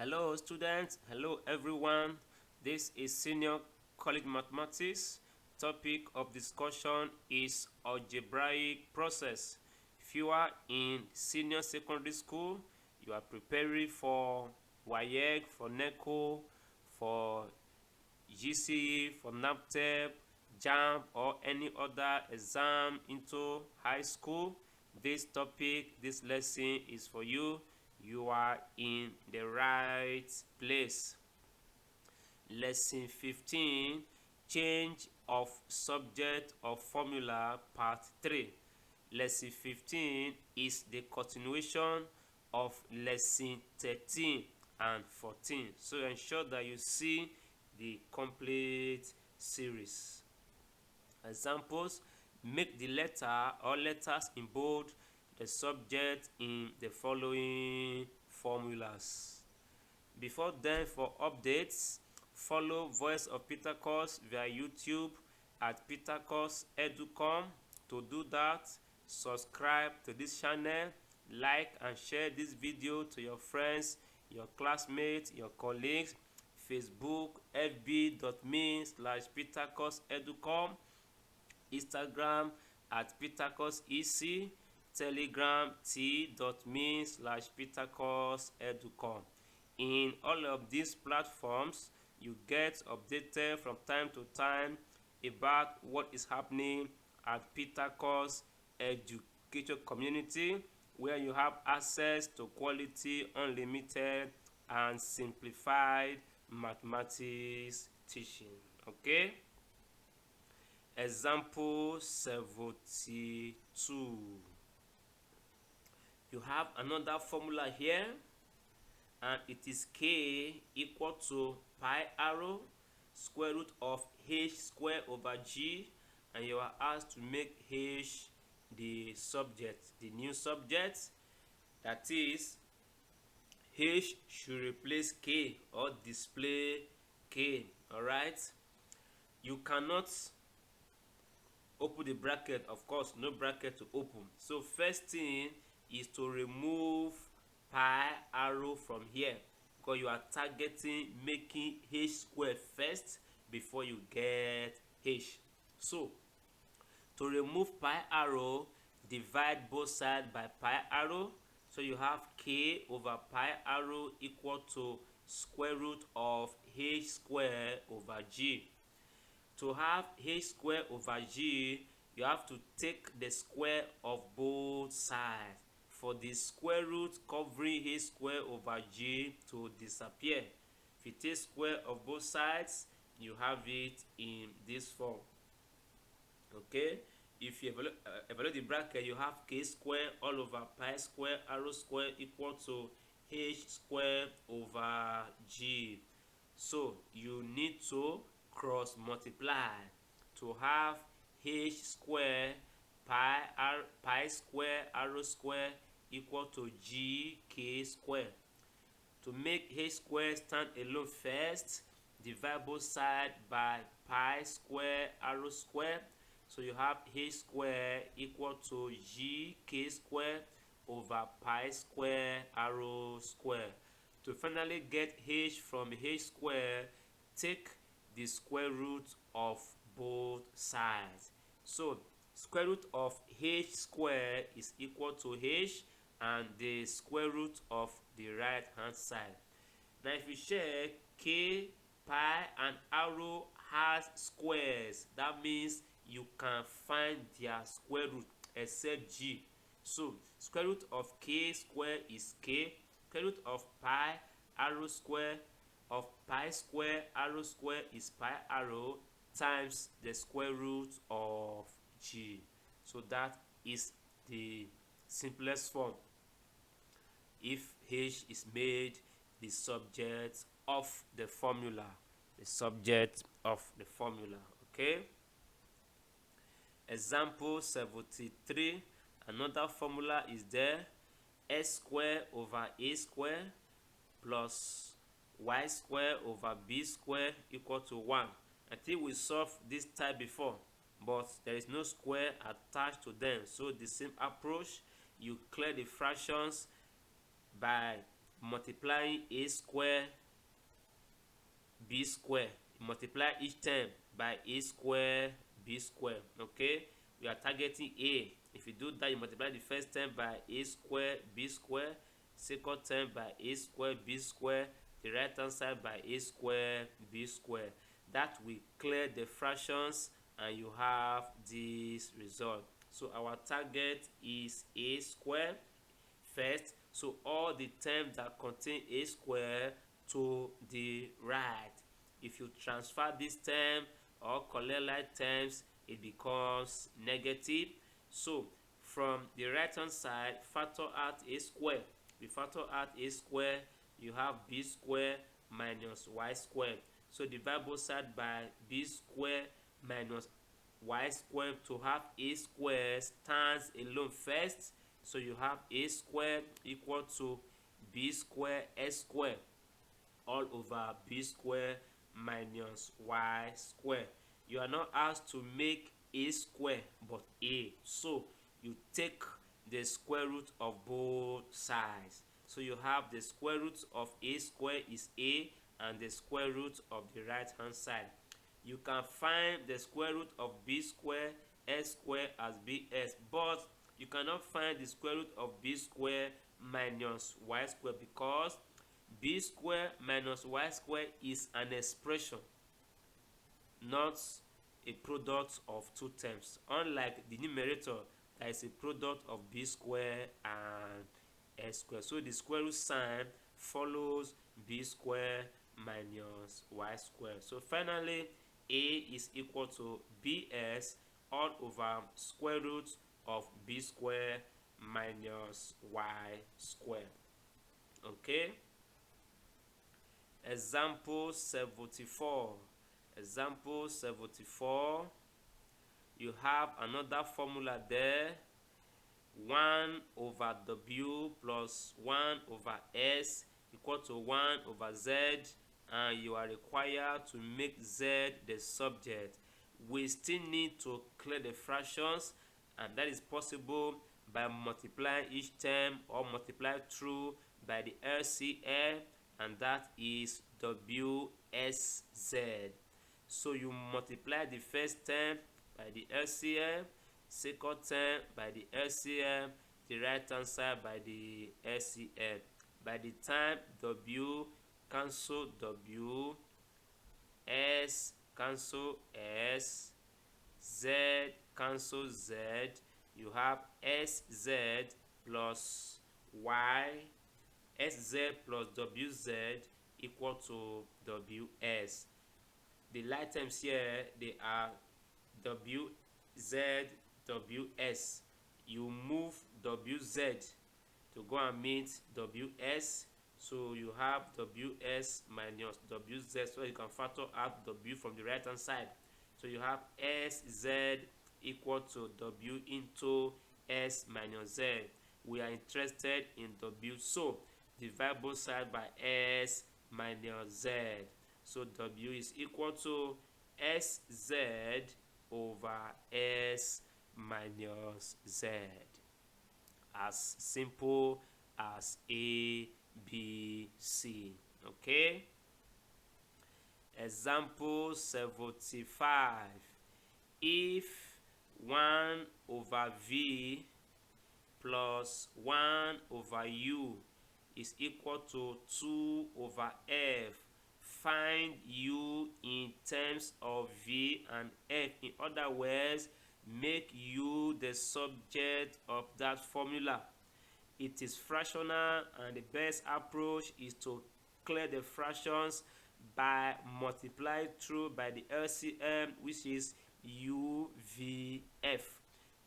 Hello students, hello everyone. This is Senior College Mathematics. Topic of discussion is algebraic process. If you are in senior secondary school, you are preparing for WAEC, for NECO, for GCE, for NAPTEP, JAMB, or any other exam into high school, this topic, this lesson is for you. You are in the right place. Lesson 15, change of subject of formula, part 3. Lesson 15 is the continuation of lesson 13 and 14. So ensure that you see the complete series. Examples: make the letter or letters in bold the subject in the following formulas. Before then, for updates, follow Voice of Petakus via YouTube at PetakusEduCom. To do that, subscribe to this channel, like and share this video to your friends, your classmates, your colleagues. Facebook, fb.me/PetakusEduCom, Instagram at PetakusEC, Telegram t.me/PetakusEduCom. In all of these platforms, you get updated from time to time about what is happening at Petakus Education Community, where you have access to quality, unlimited, and simplified mathematics teaching. Okay? Example 72. You have another formula here, and it is k equal to pi arrow square root of h square over g, and you are asked to make h the subject, the new subject. That is, h should replace k or display k. All right, you cannot open the bracket, of course, no bracket to open. So first thing is to remove pi arrow from here, because you are targeting making h square first before you get h. So to remove pi arrow, divide both sides by pi arrow. So you have k over pi arrow equal to square root of h square over g. To have h square over g, you have to take the square of both sides for the square root covering h square over g to disappear. If you take square of both sides, you have it in this form. Okay, if you evaluate the bracket, you have k square all over pi square arrow square equal to h square over g. So you need to cross multiply to have h square pi square arrow square equal to g k square. To make h square stand alone first, divide both sides by pi square arrow square. So you have h square equal to g k square over pi square arrow square. To finally get h from h square, take the square root of both sides. So square root of h square is equal to h and the square root of the right hand side. Now if you check, k, pi, and arrow has squares. That means you can find their square root except g. So square root of k square is k, square root of pi arrow square of pi square arrow square is pi arrow times the square root of g. So that is the simplest form if h is made the subject of the formula. The subject of the formula. Okay. Example 73. Another formula is there: s square over a square plus y square over b square equal to 1. I think we solved this type before, but there is no square attached to them. So the same approach, you clear the fractions by multiplying a square b square. Multiply each term by a square b square. Okay, we are targeting a. If you do that, you multiply the first term by a square b square, second term by a square b square, the right hand side by a square b square. That will clear the fractions and you have this result. So our target is a square first, so all the terms that contain a square to the right. If you transfer this term or collect like terms, it becomes negative. So from the right hand side, factor out a square. We factor out a square, you have b square minus y square. So divide both sides by b square minus y square. To have a square stands alone first, so you have a square equal to b square s square all over b square minus y square. You are not asked to make a square but a, so you take the square root of both sides. So you have the square root of a square is a, and the square root of the right hand side. You can find the square root of b square s square as bs, but you cannot find the square root of b square minus y square, because b square minus y square is an expression, not a product of two terms, unlike the numerator that is a product of b square and s square. So the square root sign follows b square minus y square. So finally, a is equal to bs all over square root of b square minus y square. Okay, example 74. Example 74, you have another formula there, 1 over w plus 1 over s equal to 1 over z, and you are required to make z the subject. We still need to clear the fractions, and that is possible by multiplying each term or multiply through by the LCM, and that is WSZ. So you multiply the first term by the LCM, second term by the LCM, the right hand side by the LCM. By the time W cancel W, S cancel S, Z cancel Z, you have SZ plus Y, SZ plus WZ equal to WS. The light terms here, they are WZ, WS. You move WZ to go and meet WS, so you have WS minus WZ, so you can factor out W from the right hand side. So you have SZ equal to W into S minus Z. We are interested in W, so divide both sides by S minus Z. So W is equal to SZ over S minus Z. As simple as A, B, C. Okay? Example 75. If 1 over V plus 1 over U is equal to 2 over F, find U in terms of V and F. In other words, make U the subject of that formula. It is fractional, and the best approach is to clear the fractions by multiplying through by the LCM, which is UVF,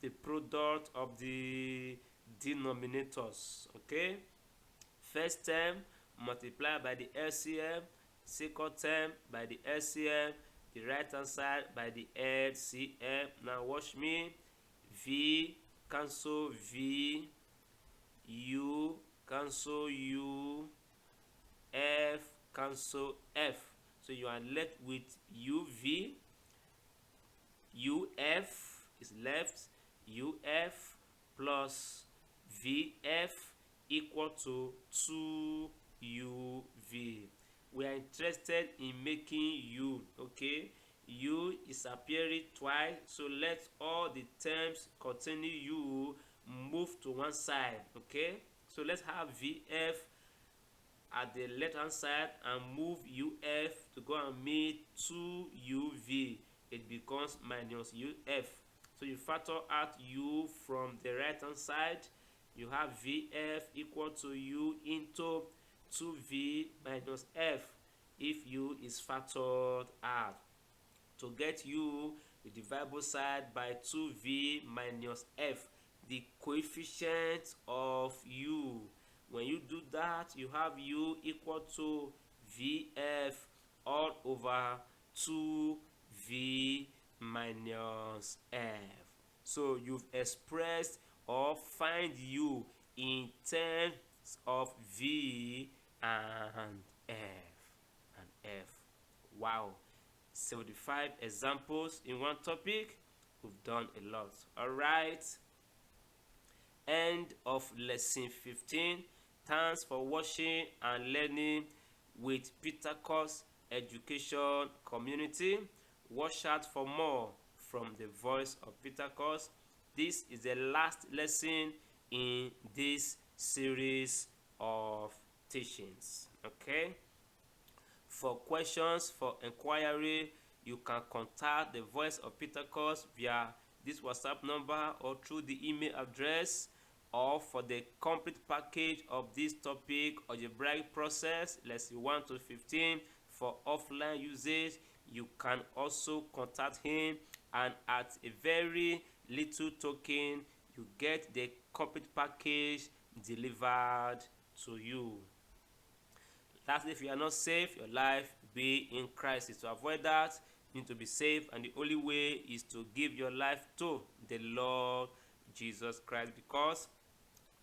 the product of the denominators. Okay, first term multiply by the LCM, second term by the LCM, the right hand side by the LCM. Now watch me. V cancel V, U cancel U, F cancel F. So you are left with UV, UF is left, UF plus VF equal to 2 interested in making u. Okay, u is appearing twice, so let all the terms containing u move to one side. Okay, so let's have vf at the left hand side and move uf to go and meet 2uv. It becomes minus uf. So you factor out u from the right hand side, you have vf equal to u into 2v minus f if u is factored out. To get u, you divide both sides by 2v minus f, the coefficient of u. When you do that, you have u equal to vf all over 2v minus f. So you've expressed or find u in terms of v and f. Wow, 75 examples in one topic. We've done a lot. All right, end of lesson 15. Thanks for watching and learning with PetakusEducation community. Watch out for more from the voice of Petakus. This is the last lesson in this series of teachings. Okay, for questions, for inquiry, you can contact the voice of Petakus via this WhatsApp number or through the email address. Or for the complete package of this topic, algebraic process, lesson 1 to 15, for offline usage, you can also contact him, and at a very little token, you get the complete package delivered to you. Lastly, if you are not safe, your life will be in crisis. To avoid that, you need to be safe, and the only way is to give your life to the Lord Jesus Christ, because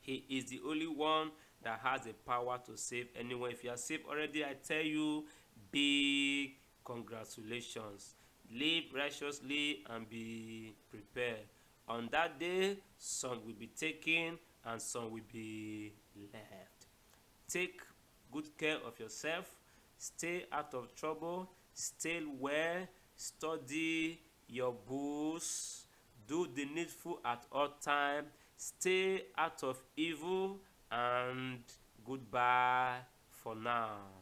he is the only one that has the power to save anyone. If you are saved already, I tell you, big congratulations. Live righteously and be prepared. On that day, some will be taken and some will be left. Take good care of yourself. Stay out of trouble. Stay well. Study your books. Do the needful at all times. Stay out of evil, and goodbye for now.